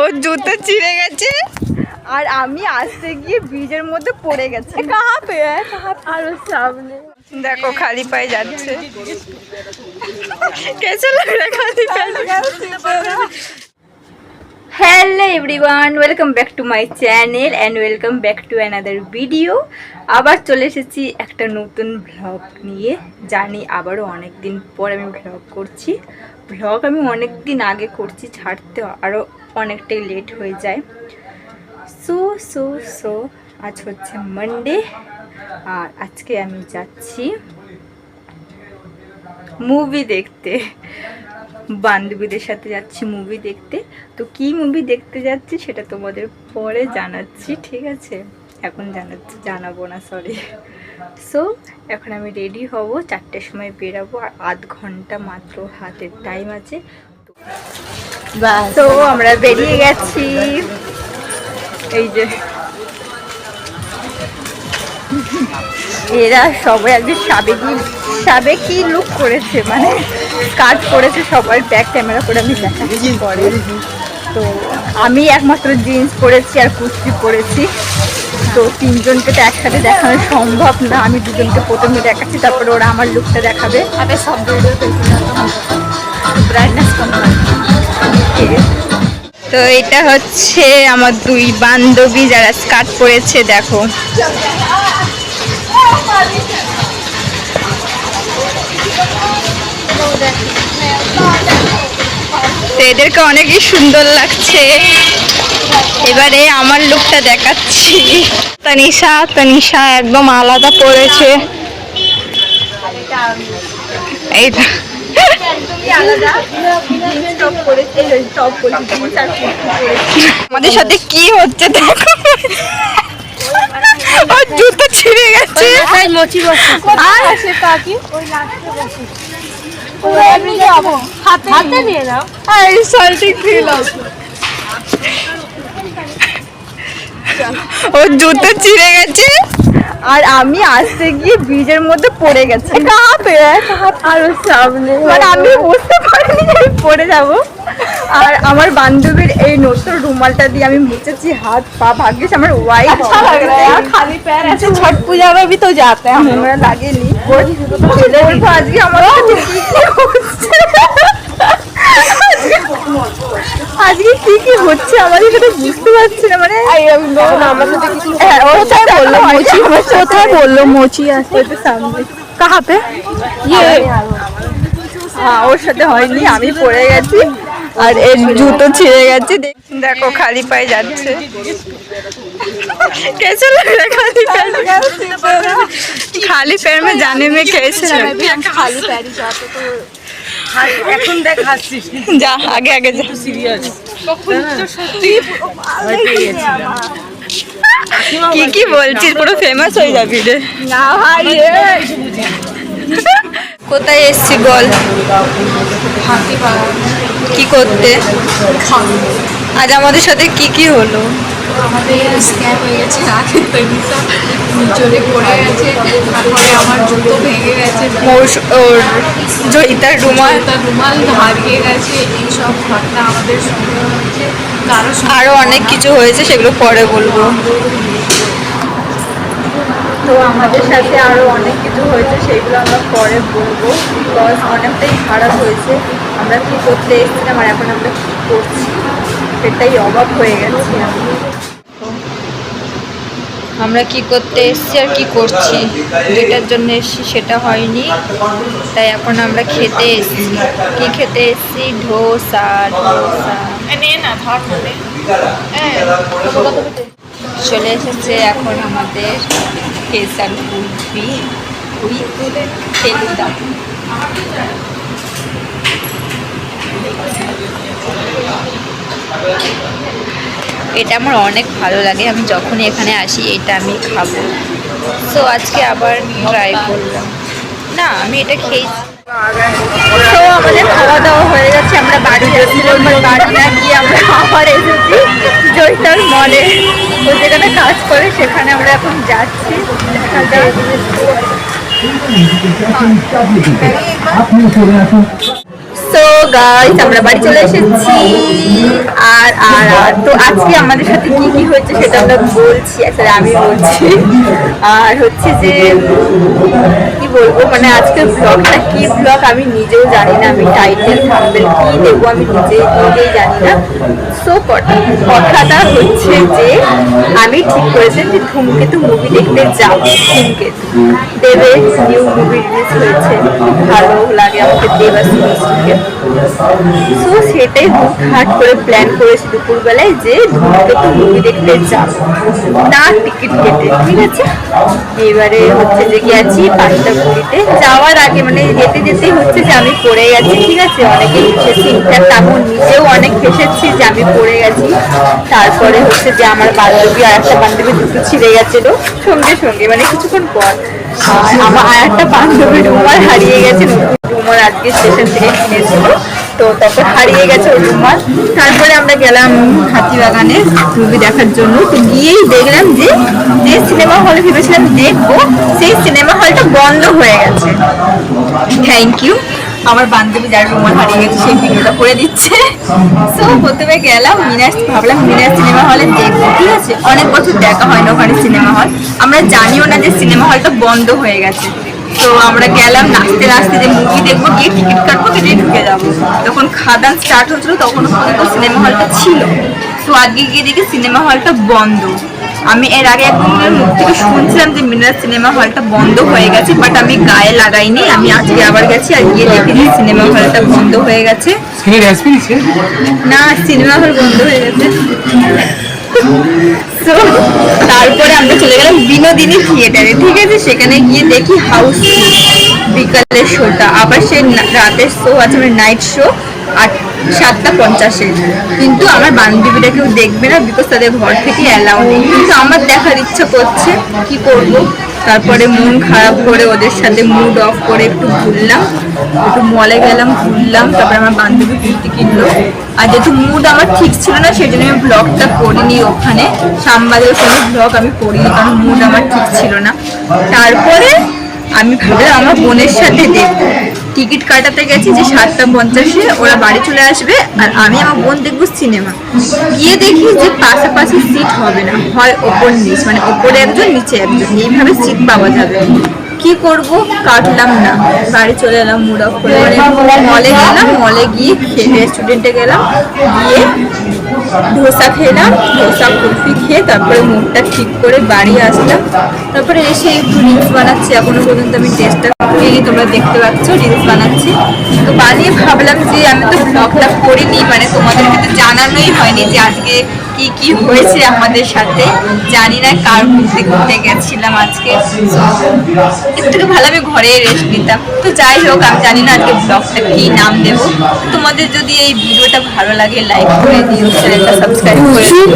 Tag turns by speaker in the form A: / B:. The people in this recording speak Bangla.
A: ওর জুতো ছিঁড়ে গেছে আর আমি আসতে গিয়ে ব্রিজের মধ্যে পড়ে গেছি। কাহা পে আরো সামনে দেখো খালি পায়ে যাচ্ছে। कैसा लग रहा है खाली पाए? Hello everyone, welcome back to my channel and welcome back to another video. আবার চলে এসেছি একটা নতুন ব্লগ নিয়ে। জানি আবারও অনেক দিন পর আমি ব্লগ করছি। ব্লগ আমি অনেক দিন আগে করছি, ছাড়তে আরও অনেকটাই লেট হয়ে যায়। সো আজ হচ্ছে মানডে আর আজকে আমি যাচ্ছি মুভি দেখতে। বান্ধবীদের সাথে যাচ্ছি মুভি দেখতে। তো কি মুভি দেখতে যাচ্ছি সেটা তোমাদের পরে জানাচ্ছি, ঠিক আছে? এখন জানাবো না, সরি। সো এখন আমি রেডি হব, 4টের সময় বেরাবো আর আধ ঘন্টা মাত্র হাতের টাইম আছে। তো আমরা বেরিয়ে গেছি। এই যে এরা সবাই আজকে সাবেকি লুক করেছে, মানে স্কার্ট করেছে সবাই, ব্যাক ক্যামেরা করে আমি দেখাচ্ছি পরে। তো আমি একমাত্র জিন্স পরেছি আর কুর্তি পরেছি। তো তিনজনকে তো একসাথে দেখানো সম্ভব না, আমি দুজনকে প্রথমে দেখাচ্ছি, তারপরে ওরা আমার লুকটা দেখাবে। সব ব্রাইটনেস কম। তো এটা হচ্ছে আমার দুই বান্ধবী যারা স্কার্ট পরেছে, দেখো। এদেরকে অনেকই সুন্দর লাগছে। এবারে আমার লুকটা দেখাচ্ছি। তনিশা একদম আলাদা পড়েছে। এইটা আমাদের সাথে কি হচ্ছে দেখো। জুতো ছিঁড়ে গেছে। ওর জুতো ছিঁড়ে গেছে আর আমি আসতে গিয়ে ব্রিজের মধ্যে পড়ে গেছি। আরো সামনে, মানে আমি বুঝতে পারিনি আমি পড়ে যাব। আর আমার বান্ধবীর এই নতুন রুমালটা দিয়ে আমি মুছেছি হাত পা, ভাগ্যিস আমার হোয়াইট। अच्छा लग रहा है यार, खाली पैर ऐसे छठ पूजा में भी तो जाते हैं, हमरा লাগেনি। আজকে আমার আজকে কি হচ্ছে আমাদের সাথে বুঝতে পারছি না, মানে আমার সাথে কিছু কোথায় বললো মোচি আছে সামনে। কাহা পে? হ্যাঁ, ওর সাথে হয়নি, আমি পড়ে গেছি আর এর জুতো ছিঁড়ে গেছে। দেখো খালি পায়ে যাচ্ছে। कैसा लग रहा है खाली पैर? खाली पैर में जाने में कैसे लगता है? खाली पैर ही जाते तो এখন দেখ হাসছিস, যা আগে যা। সিরিয়াস কি বলছিস, পুরো ফেমাস হয়ে যাবি রে। না ভাই, কোথায় এসছি বল? কি করতে? আজ আমাদের সাথে কি হলো?
B: আমাদের স্ক্যাম হয়ে গেছে, আগে তনিশা চলে পড়ে গেছে, তারপরে আমার জুতো ভেঙে গেছে,
A: ওর জয়িতার রুমাল
B: হারিয়ে গেছে। এইসব ঘটনা আমাদের সঙ্গে হয়েছে,
A: আরও অনেক কিছু হয়েছে, সেগুলো পরে বলবো। তো আমাদের সাথে আরও অনেক কিছু হয়েছে, সেগুলো আমরা পরে বলবো, বিকজ অনেকটাই খারাপ হয়েছে। আমরা কি করতে এসেছিলাম আর এখন আমরা কি করছি সেটাই অবাক হয়ে গেছি। আমরা কি করতে এসেছি আর কি করছি, যেটার জন্য এসেছি সেটা হয়নি, তাই এখন আমরা খেতে এসেছি। কি খেতে এসেছি? ধোসা। চলে এসেছে এখন আমাদের স্পেশাল কুলফি ফেলুদা। এটা আমার অনেক ভালো লাগে, আমি যখনই এখানে আসি এটা আমি খাবো। সো আজকে আবার ট্রাই করলাম, না আমি এটা খেয়েছি। তো আমাদের খাওয়া দাওয়া হয়ে গেছে, আমরা বাড়ি যাচ্ছিলাম, বাড়ি না গিয়ে আমরা আবার এসেছি জয়িতার মলে। ও যেখানে কাজ করে সেখানে আমরা এখন যাচ্ছি। সো গাইস, আমরা বাড়ি চলে এসেছি আর আর তো আজকে আমাদের সাথে কি কি হয়েছে সেটা আমরা বলছি, আসলে আমি বলছি। আর হচ্ছে যে কি বলবো, মানে আজকের ব্লগটা কি ব্লগ আমি নিজেও জানি না, আমি টাইটেল থাম্বনেল কি দেবো আমি নিজেই জানি না। সো কথাটা হচ্ছে যে আমি ঠিক করেছি যে ধূমকেতু মুভি দেখতে যাবো। ধূমকেতু দেবের নিউ মুভি রিলিজ হয়েছে, খুব ভালো লাগে আমাকে দেবাশিসকে। সো সেটাই হুটহাট করে প্ল্যান করেছি দুপুরবেলায় যে ধূমকেতু মুভি দেখতে যাবো, না টিকিট কেটে, ঠিক আছে। এবারে হচ্ছে যে গেছি 5টা কুড়িতে, যাওয়ার আগে মানে যেতে যেতেই হচ্ছে যে আমি পড়ে গেছি, ঠিক আছে। অনেকে হেসেছি, ইনফ্যাক্ট আমি নিজেও অনেক হেসেছি যে আমি পড়ে গেছি। তারপরে হচ্ছে যে আমার বান্ধবী আর একটা বান্ধবী দুটো ছিঁড়ে গেছিলো সঙ্গে সঙ্গে, মানে কিছুক্ষণ পর। আর আমার আর একটা বান্ধবী রুমাল হারিয়ে গেছে, নতুন রুমাল আজকে স্টেশন থেকে কিনেছিল, তো তখন হারিয়ে গেছে ওই রুমাল। তারপরে আমরা গেলাম হাতিবাগানে মুভি দেখার জন্য। তো গিয়েই দেখলাম যে যে সিনেমা হলে ভেবেছিলাম দেখবো সেই সিনেমা হলটা বন্ধ হয়ে গেছে। থ্যাংক ইউ, আমার বান্ধবী যার রুমাল হারিয়ে গেছে সেই ভিডিওটা করে দিচ্ছে। সো প্রথমে গেলাম মিনাস, ভাবলাম মিনাস সিনেমা হলে দেখবো, ঠিক আছে। অনেক বছর দেখা হয় না ওখানে সিনেমা হল, আমরা জানিও না যে সিনেমা হলটা বন্ধ হয়ে গেছে। তো আমরা গেলাম নাচতে নাচতে যে মুভি দেখবো, গিয়ে টিকিট কাটবো, কেটে ঢুকে যাবো। তখন খাদান স্টার্ট হচ্ছিল, তখন পর্যন্ত সিনেমা হলটা ছিল। তো আজকে গিয়ে দেখি সিনেমা হলটা বন্ধ। আমি এর আগে একজনের মুখ থেকে শুনছিলাম যে মিনার সিনেমা হলটা বন্ধ হয়ে গেছে, বাট আমি গায়ে লাগাইনি। আমি আজকে আবার গেছি আর গিয়ে দেখি যে সিনেমা হলটা বন্ধ হয়ে গেছে। না, সিনেমা হল বন্ধ হয়ে গেছে। তো তারপরে আমরা চলে গেলাম বিনোদিনী থিয়েটারে, ঠিক আছে। সেখানে গিয়ে দেখি হাউস বিকালের শোটা, আবার সেই রাতের শো আছে, মানে নাইট শো 7:50-এ। কিন্তু আমার বান্ধবীরা কেউ দেখবে না, বিকজ তাদের ঘর থেকে অ্যালাউ নেই। কিন্তু আমার দেখার ইচ্ছা করছে, কি করব। তারপরে মন খারাপ করে ওদের সাথে মুড অফ করে একটু ঘুরলাম, একটু মলে গেলাম, ঘুরলাম। তারপরে আমার বান্ধবী কুর্তি কিনলো। আর যেহেতু মুড আমার ঠিক ছিল না, সেই জন্য আমি ব্লগটা করিনি ওখানে, শ্যামবাজার কোনো ব্লগ আমি করিনি, কারণ মুড আমার ঠিক ছিল না। তারপরে আমি ভাবলাম আমার বোনের সাথে দেখবো, টিকিট কাটাতে গেছি যে 7:50-এ ওরা বাড়ি চলে আসবে, আর আমি আমার বোন দেখবো সিনেমা। গিয়ে দেখি যে পাশাপাশি সিট হবে না, হয় ওপর নিচ, মানে ওপরে একজন নিচে একজন, এইভাবে সিট পাওয়া যাবে। কি করব, কাটলাম না, বাড়ি চলে এলাম মুড অফ করে। মলে গেলাম, মলে গিয়ে রেস্টুরেন্টে গেলাম, গিয়ে ধোসা খেলাম, ধোসা কুলফি খেয়ে তারপরে মুডটা ঠিক করে বাড়ি আসলাম। তারপরে এসে একটু রিলস বানাচ্ছি, এখনো পর্যন্ত আমি টেস্টটা করিনি, তোমরা দেখতে পাচ্ছ রিলস বানাচ্ছি। তো বানিয়ে ভাবলাম যে আমি তো ব্লগটা করিনি, মানে তোমাদেরকে তো জানানোই হয়নি যে আজকে কি কি হয়েছে আমাদের সাথে। জানি না কার ঘুরতে ঘুরতে গেছিলাম আজকে, একটু ভালো আমি ঘরে রেস্ট নিতাম। তো যাই হোক, আমি জানি না আজকে ব্লগটা কি নাম দেবো। তোমাদের যদি এই ভিডিওটা ভালো লাগে লাইক করে দিও, চ্যানেলটা সাবস্ক্রাইব করে দিও।